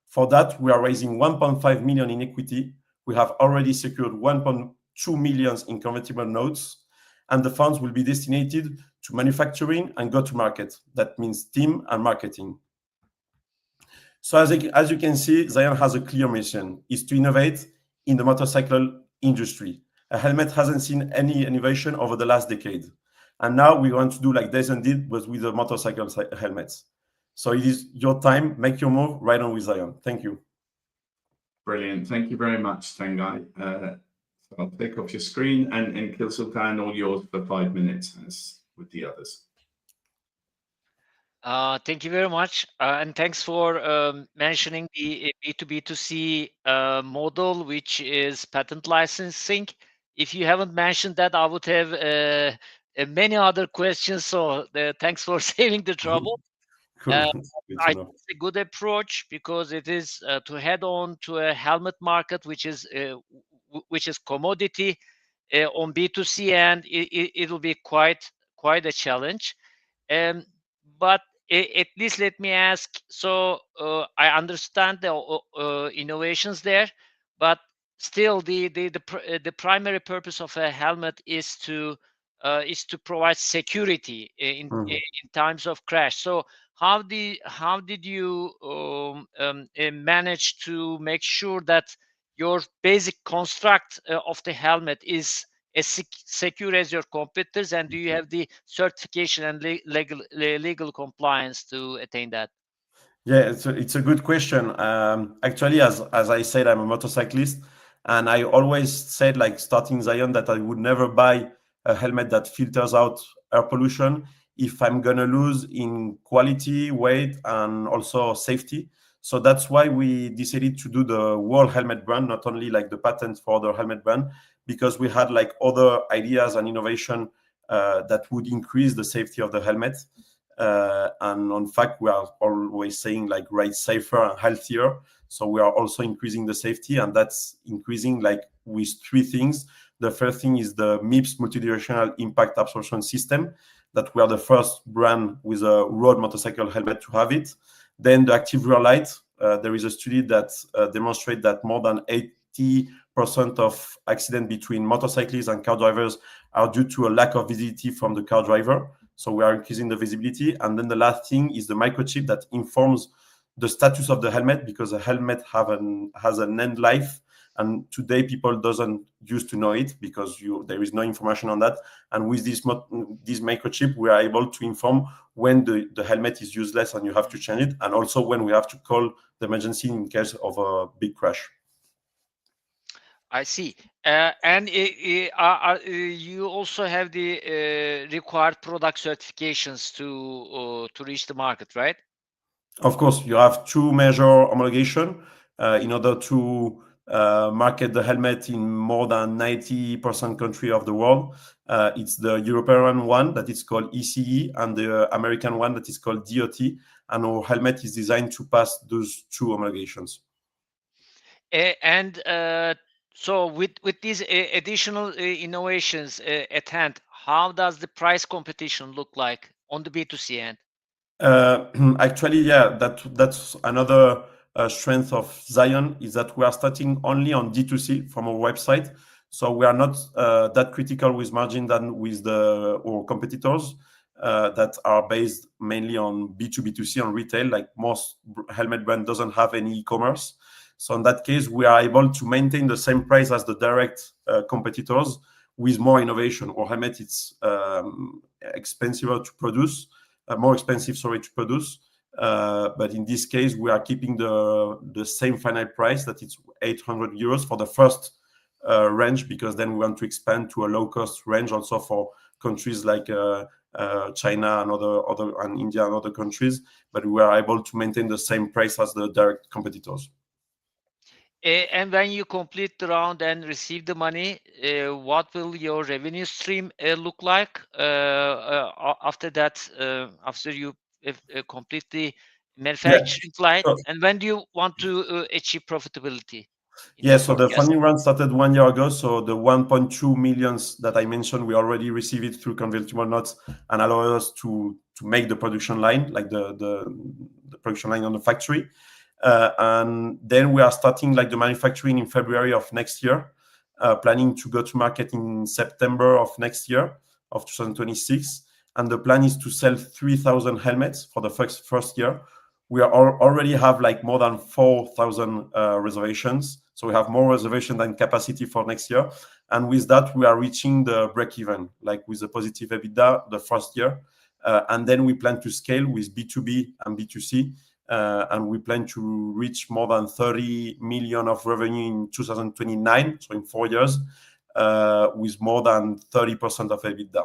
For that, we are raising 1.5 million in equity. We have already secured 1.2 million in convertible notes, and the funds will be destined to manufacturing and go-to-market. That means team and marketing. So as you can see, ZYON has a clear mission, is to innovate in the motorcycle industry. A helmet hasn't seen any innovation over the last decade. And now we want to do like Dyson did, but with the motorcycle helmets. So it is your time, make your move, right on with ZYON. Thank you. Brilliant. Thank you very much, Tanguy. So I'll take off your screen, and Kiziltan, all yours for 5 minutes, as with the others. Thank you very much, and thanks for mentioning the B2B2C model, which is patent licensing. If you haven't mentioned that, I would have many other questions, so thanks for saving the trouble. Cool. I think it's a good approach because it is to head on to a helmet market, which is commodity on B2C, and it'll be quite a challenge. But at least let me ask. So I understand the innovations there, but still the primary purpose of a helmet is to provide security in times of crash. So how did you manage to make sure that your basic construct of the helmet is as secure as your competitors, and do you have the certification and legal compliance to attain that? Yeah, it's a good question. Actually, as I said, I'm a motorcyclist, and I always said, like starting ZYON, that I would never buy a helmet that filters out air pollution if I'm gonna lose in quality, weight, and also safety. So that's why we decided to do the whole helmet brand, not only like the patent for the helmet brand, because we had like other ideas and innovation that would increase the safety of the helmet. And in fact, we are always saying like ride safer and healthier. So we are also increasing the safety, and that's increasing like with 3 things. The first thing is the MIPS multidirectional impact absorption system, that we are the first brand with a road motorcycle helmet to have it. Then the active rear light. There is a study that demonstrates that more than 80% of accidents between motorcyclists and car drivers are due to a lack of visibility from the car driver. So we are increasing the visibility. And then the last thing is the microchip that informs the status of the helmet, because a helmet has an end life. And today people doesn't used to know it because there is no information on that. And with this microchip, we are able to inform when the helmet is useless and you have to change it, and also when we have to call the emergency in case of a big crash. I see. And you also have the required product certifications to reach the market, right? Of course, you have 2 major homologation in order to market the helmet in more than 90% country of the world. It's the European one that is called ECE, and the American one that is called DOT. And our helmet is designed to pass those 2 homologations. So with these additional innovations at hand, how does the price competition look like on the B2C end? Actually, yeah, that's another strength of ZYON, is that we are starting only on D2C from our website. So we are not that critical with margin than with our competitors that are based mainly on B2B2C, on retail. Like most helmet brand doesn't have any e-commerce. So in that case, we are able to maintain the same price as the direct competitors with more innovation. Our helmet, it's expensive to produce, more expensive, sorry, to produce. But in this case, we are keeping the same final price, that it's 800 euros for the first range, because then we want to expand to a low-cost range also for countries like China and India and other countries. But we are able to maintain the same price as the direct competitors. And when you complete the round and receive the money, what will your revenue stream look like after that? After you complete the manufacturing line, So, and when do you want to achieve profitability? yeah, so the funding round started 1 year ago. So the 1.2 millions that I mentioned, we already received it through convertible notes and allow us to make the production line, like the production line on the factory. And then we are starting like the manufacturing in February of next year, planning to go to market in September of next year of 2026. And the plan is to sell 3,000 helmets for the first year. We already have like more than 4,000 reservations. So we have more reservation than capacity for next year. And with that, we are reaching the break even, like with a positive EBITDA the first year. And then we plan to scale with B2B and B2C. And we plan to reach more than 30 million of revenue in 2029, so in 4 years, with more than 30% of EBITDA.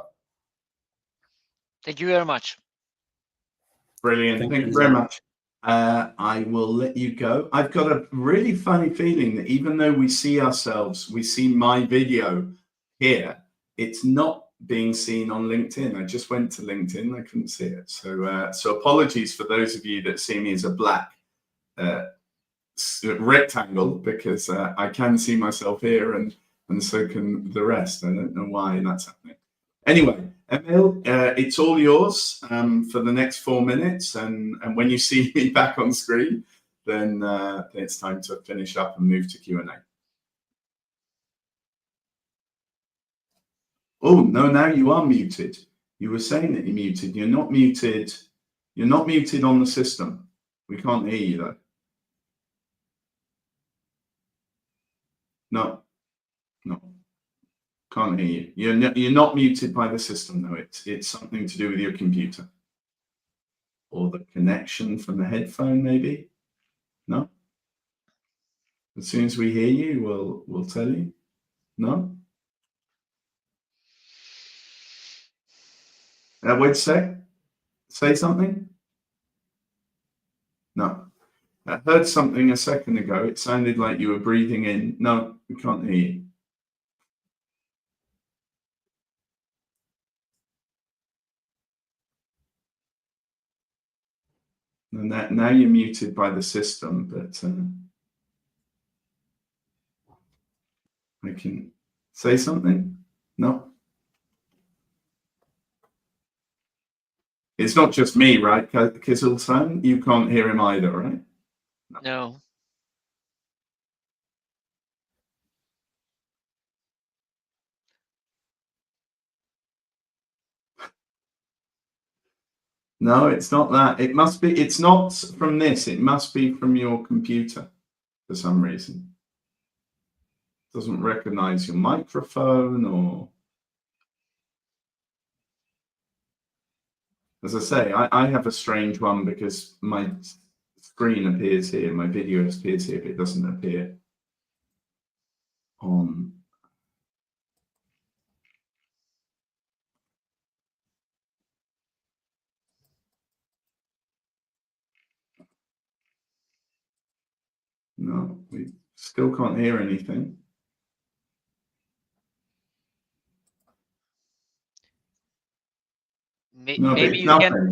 Thank you very much. Brilliant. Thank you very much. I will let you go. I've got a really funny feeling that even though we see ourselves, we see my video here, it's not being seen on LinkedIn. I just went to LinkedIn, I couldn't see it. So apologies for those of you that see me as a black rectangle, because I can see myself here and so can the rest. I don't know why that's happening. Anyway, Emil, it's all yours for the next 4 minutes, and when you see me back on screen, then it's time to finish up and move to Q&A. Oh, no, now you are muted. You were saying that you're muted. You're not muted. You're not muted on the system. We can't hear you, though. No. Can't hear you. You're not muted by the system, though. It's something to do with your computer. Or the connection from the headphone, maybe? No? As soon as we hear you, we'll tell you. No? Wait a sec. Say something? No. I heard something a second ago. It sounded like you were breathing in. No, we can't hear you. And now you're muted by the system, but I can say something? No? It's not just me, right, Kiziltan? You can't hear him either, right? No. No, it's not that. It must be, it's not from this. It must be from your computer for some reason. It doesn't recognize your microphone or... As I say, I have a strange one because my screen appears here, my video appears here, but it doesn't appear on... No, we still can't hear anything. No, Maybe you can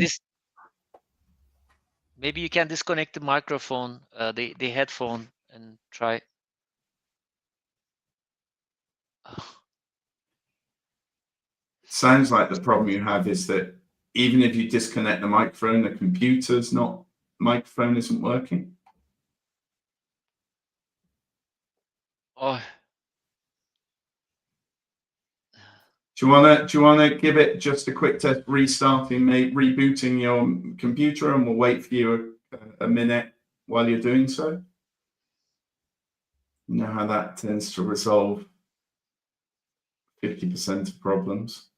maybe you can disconnect the microphone, the headphone, and try. Sounds like the problem you have is that even if you disconnect the microphone, the microphone isn't working. Oh. Do you wanna give it just a quick test, restarting, rebooting your computer, and we'll wait for you a minute while you're doing so? You know how that tends to resolve 50% of problems.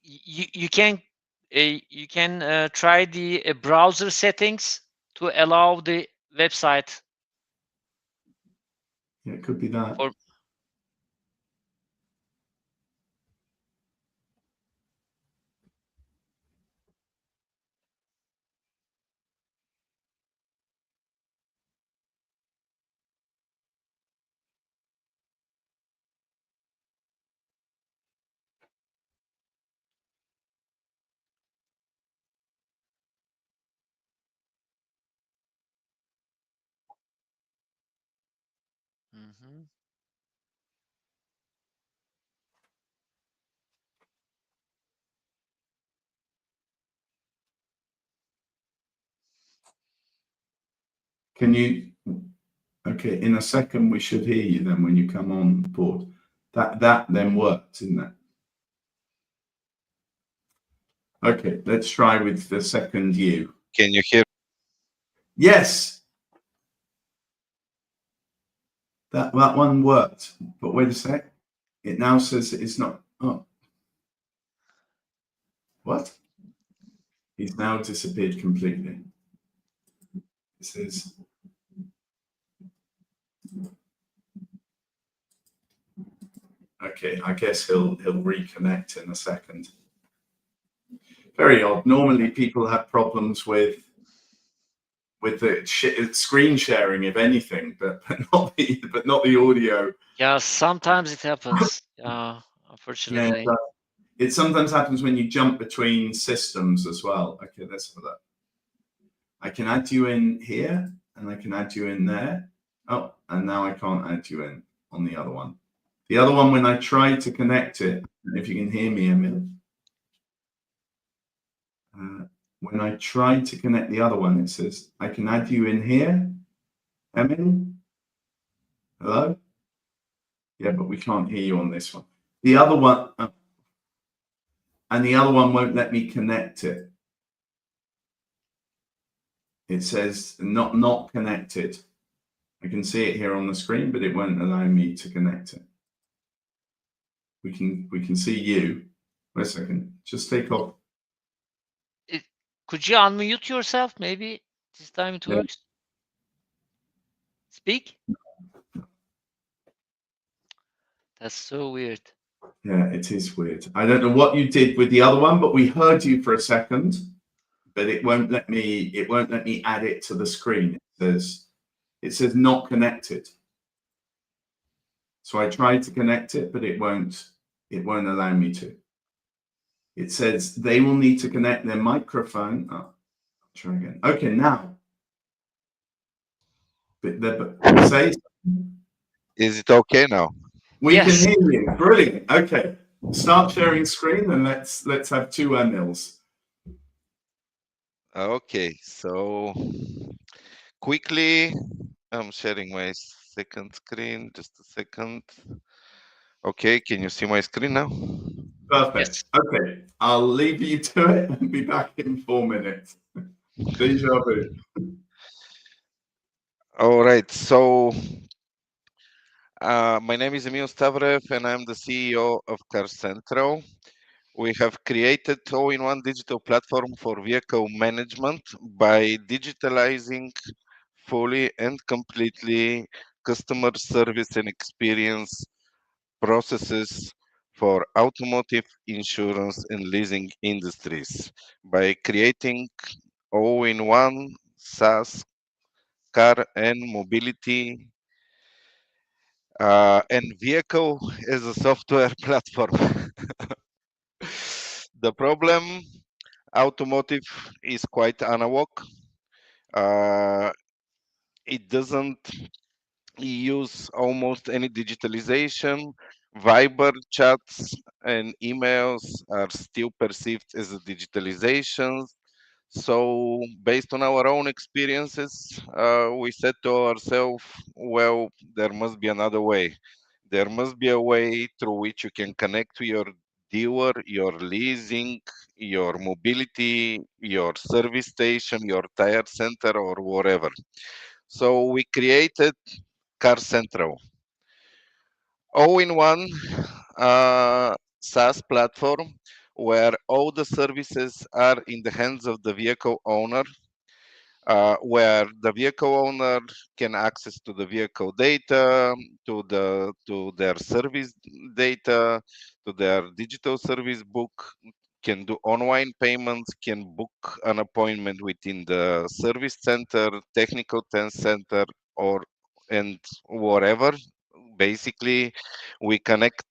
You can try the browser settings to allow the website. Yeah, it could be that. Mhm. Can you? Okay, in a second we should hear you then when you come on board. That then worked, didn't it? Okay, let's try with the second you. Can you hear? Yes, that one worked. But wait a sec. It now says it's not. Oh, what? He's now disappeared completely. It says. Okay, I guess he'll reconnect in a second. Very odd. Normally, people have problems with the screen sharing, if anything, but not the audio. Yeah, sometimes it happens. Unfortunately. Yeah, it sometimes happens when you jump between systems as well. Okay, let's have a look. I can add you in here, and I can add you in there. Oh, and now I can't add you in on the other one. The other one, when I try to connect it, if you can hear me, Emil. When I try to connect the other one, it says, I can add you in here. Emil? Hello? Yeah, but we can't hear you on this one. The other one, and the other one won't let me connect it. It says not connected. I can see it here on the screen, but it won't allow me to connect it. We can see you. Wait a second. Just take off. Could you unmute yourself? Maybe this time it works. Speak. That's so weird. Yeah, it is weird. I don't know what you did with the other one, but we heard you for a second, but it won't let me add it to the screen. It says not connected. So I tried to connect it, but it won't allow me to. It says they will need to connect their microphone. Oh, I'll try again. Okay, now. But say. Is it okay now? We Yes. can hear you. Brilliant. Okay. Start sharing screen and let's have two Emils. Okay, so quickly, I'm sharing my second screen. Just a second. Okay, can you see my screen now? Perfect. Yes. Okay, I'll leave you to it and be back in 4 minutes. Deja vu. All right, so my name is Emil Stavrev and I'm the CEO of Car Central. We have created all-in-one digital platform for vehicle management by digitalizing fully and completely customer service and experience processes for automotive, insurance, and leasing industries by creating all-in-one SaaS car and mobility and vehicle as a software platform. The problem, automotive is quite analog. It doesn't use almost any digitalization. Viber chats and emails are still perceived as a digitalization. So based on our own experiences, we said to ourselves, well, there must be another way. There must be a way through which you can connect to your dealer, your leasing, your mobility, your service station, your tire center, or whatever. So we created Car Central, all-in-one SaaS platform where all the services are in the hands of the vehicle owner, where the vehicle owner can access to the vehicle data, to their service data, to their digital service book, can do online payments, can book an appointment within the service center, technical test center, and whatever. Basically, we connect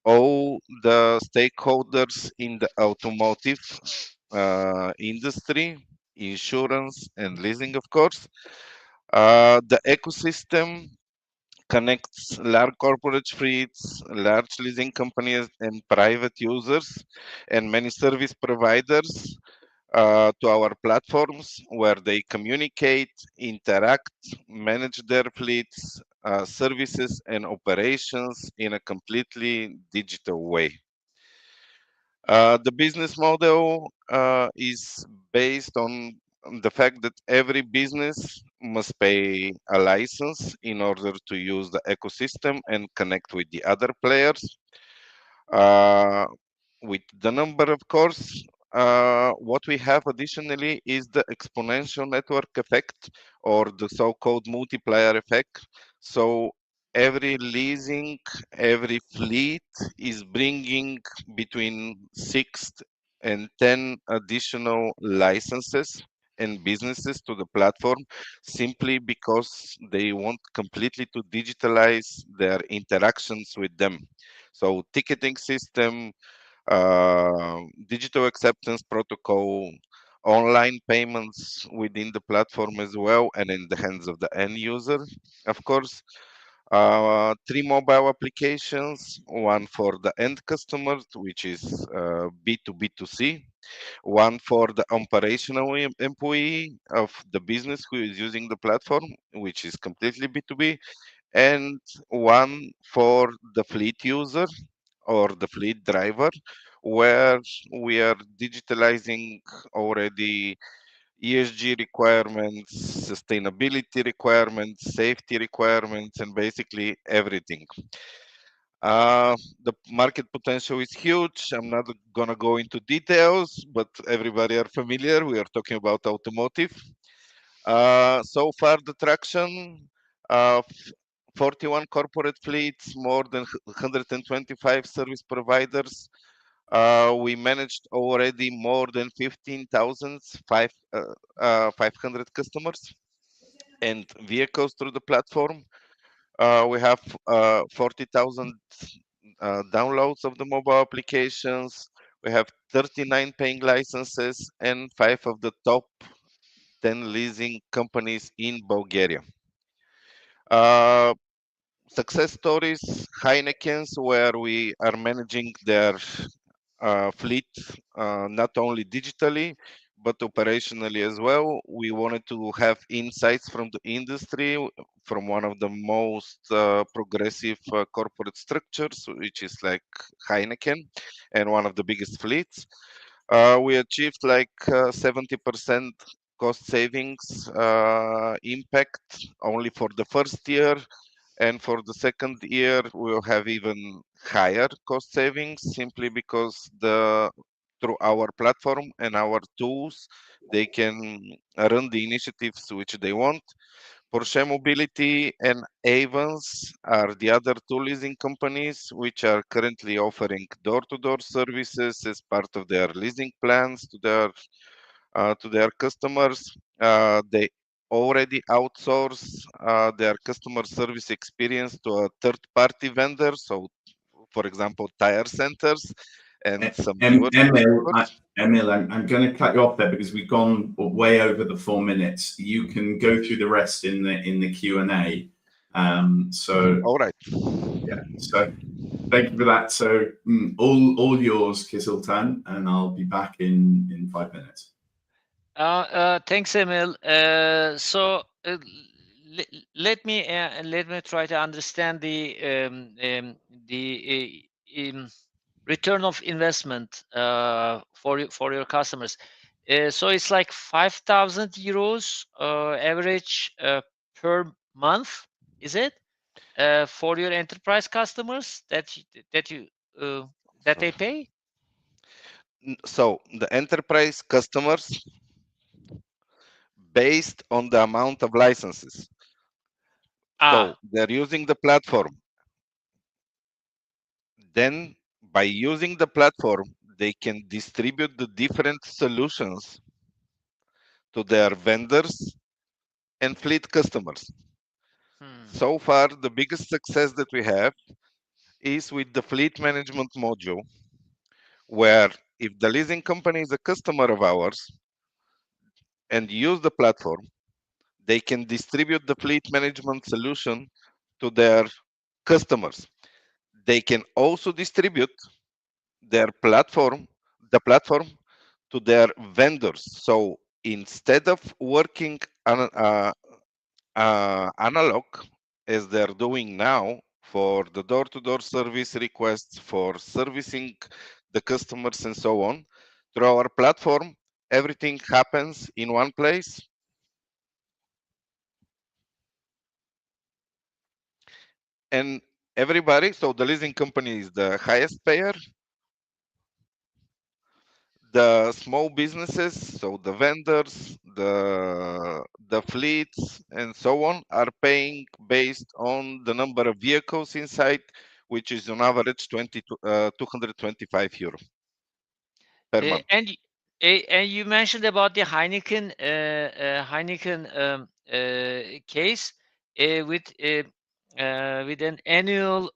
all the stakeholders in the automotive industry, insurance and leasing, of course. The ecosystem connects large corporate fleets, large leasing companies, and private users, and many service providers to our platforms where they communicate, interact, manage their fleets, services, and operations in a completely digital way. The business model is based on the fact that every business must pay a license in order to use the ecosystem and connect with the other players. With the number, of course, what we have additionally is the exponential network effect, or the so-called multiplier effect. So every leasing, every fleet is bringing between 6 and 10 additional licenses and businesses to the platform, simply because they want completely to digitalize their interactions with them. So ticketing system, digital acceptance protocol, online payments within the platform as well, and in the hands of the end user, of course. 3 mobile applications, one for the end customer, which is B2B2C, one for the operational employee of the business who is using the platform, which is completely B2B, and one for the fleet user or the fleet driver, where we are digitalizing already ESG requirements, sustainability requirements, safety requirements, and basically everything. The market potential is huge. I'm not gonna go into details, but everybody are familiar. We are talking about automotive. So far, the traction of 41 corporate fleets, more than 125 service providers. We managed already more than 15,500 customers and vehicles through the platform. We have 40,000 downloads of the mobile applications. We have 39 paying licenses and 5 of the top 10 leasing companies in Bulgaria. Success stories, Heineken's, where we are managing their fleet not only digitally but operationally as well. We wanted to have insights from the industry, from one of the most progressive corporate structures, which is like Heineken, and one of the biggest fleets. We achieved like 70% cost savings impact only for the first year. And for the second year, we'll have even higher cost savings, simply because through our platform and our tools, they can run the initiatives which they want. Porsche Mobility and Avans are the other two leasing companies which are currently offering door-to-door services as part of their leasing plans to their customers. They already outsource their customer service experience to a third-party vendor. So, for example, tire centers and some Emil, I'm going to cut you off there because we've gone way over the 4 minutes. You can go through the rest in the Q&A. So all right. Yeah. So thank you for that. So all yours, Kiziltan, and I'll be back in 5 minutes. Thanks, Emil. So let me try to understand the return of investment for your customers. So it's like 5,000 euros average per month, is it? For your enterprise customers that they pay? So the enterprise customers, based on the amount of licenses. So they're using the platform. Then by using the platform, they can distribute the different solutions to their vendors and fleet customers. So far, the biggest success that we have is with the fleet management module, where if the leasing company is a customer of ours and use the platform, they can distribute the fleet management solution to their customers. They can also distribute their platform, the platform, to their vendors. So instead of working on analog as they're doing now for the door-to-door service requests, for servicing the customers and so on, through our platform, everything happens in one place. And everybody, so the leasing company is the highest payer. The small businesses, so the vendors, the fleets, and so on, are paying based on the number of vehicles inside, which is on average 225 euro per month. And you mentioned about the Heineken case with an annual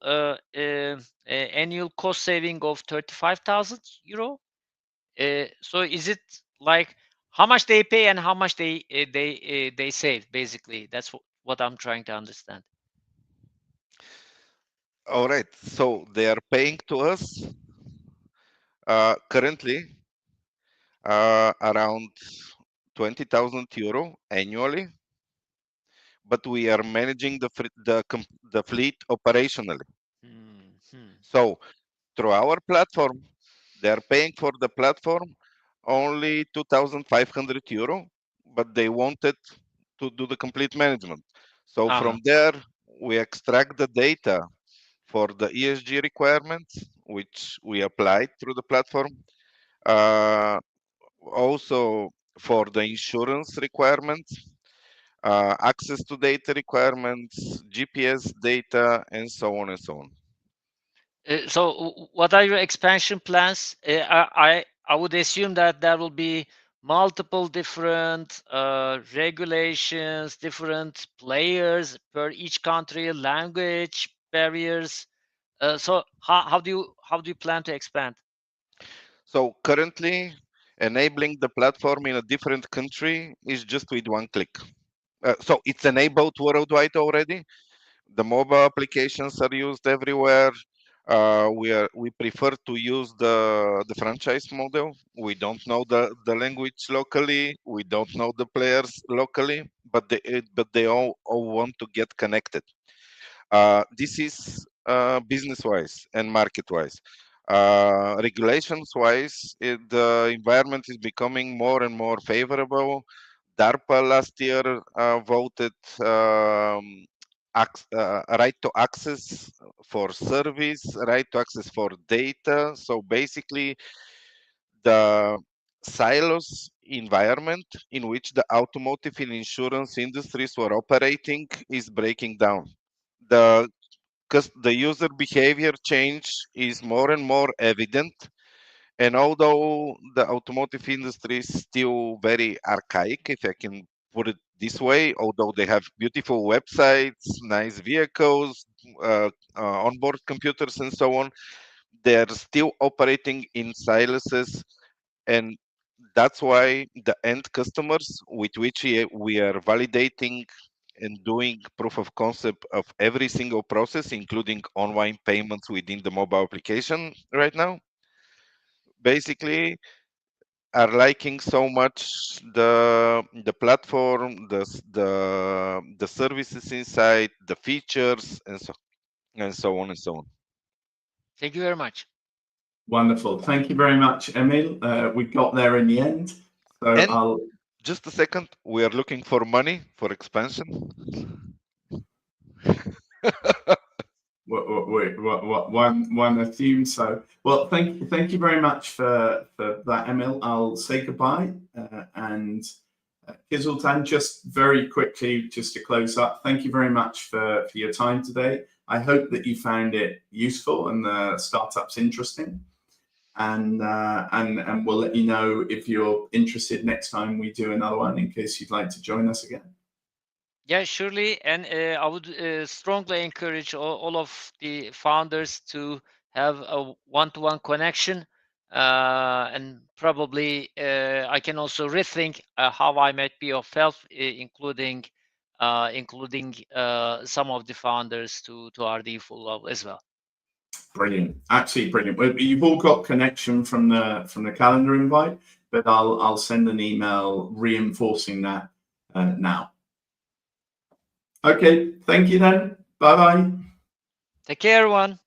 cost saving of 35,000 euro. So is it like how much they pay and how much they save? Basically, that's what I'm trying to understand. All right, so they are paying to us currently around 20,000 euro annually, but we are managing the fleet operationally. So through our platform, they are paying for the platform only 2,500 euro, but they wanted to do the complete management. So from there, we extract the data for the ESG requirements, which we applied through the platform. Also for the insurance requirements, access to data requirements, GPS data, and so on and so on. So what are your expansion plans? I would assume that there will be multiple different regulations, different players per each country, language barriers. So how do you plan to expand? So currently, enabling the platform in a different country is just with one click. So it's enabled worldwide already. The mobile applications are used everywhere. We prefer to use the franchise model. We don't know the language locally. We don't know the players locally, but they all want to get connected. This is business-wise and market-wise. Regulations-wise, the environment is becoming more and more favorable. DARPA last year voted right to access for service, right to access for data. So basically, the silos environment in which the automotive and insurance industries were operating is breaking down. Because the user behavior change is more and more evident. And although the automotive industry is still very archaic, if I can put it this way, although they have beautiful websites, nice vehicles, onboard computers, and so on, they're still operating in silos. And that's why the end customers with which we are validating and doing proof of concept of every single process, including online payments within the mobile application right now, basically are liking so much the platform, the services inside, the features, and so on and so on. Thank you very much. Wonderful. Thank you very much, Emil. We got there in the end. So And just a second, we are looking for money for expansion. One assumes so. Well, thank you very much for that, Emil. I'll say goodbye. And Kiziltan, just very quickly, just to close up, thank you very much for your time today. I hope that you found it useful and the startup's interesting. And we'll let you know if you're interested next time we do another one, in case you'd like to join us again. Yeah, surely. And I would strongly encourage all of the founders to have a one-to-one connection. And probably I can also rethink how I might be of help, including including some of the founders to RD Full Love as well. Brilliant, absolutely brilliant. Well, you've all got connection from the calendar invite, but I'll send an email reinforcing that now. Okay, thank you then. Bye bye. Take care, everyone.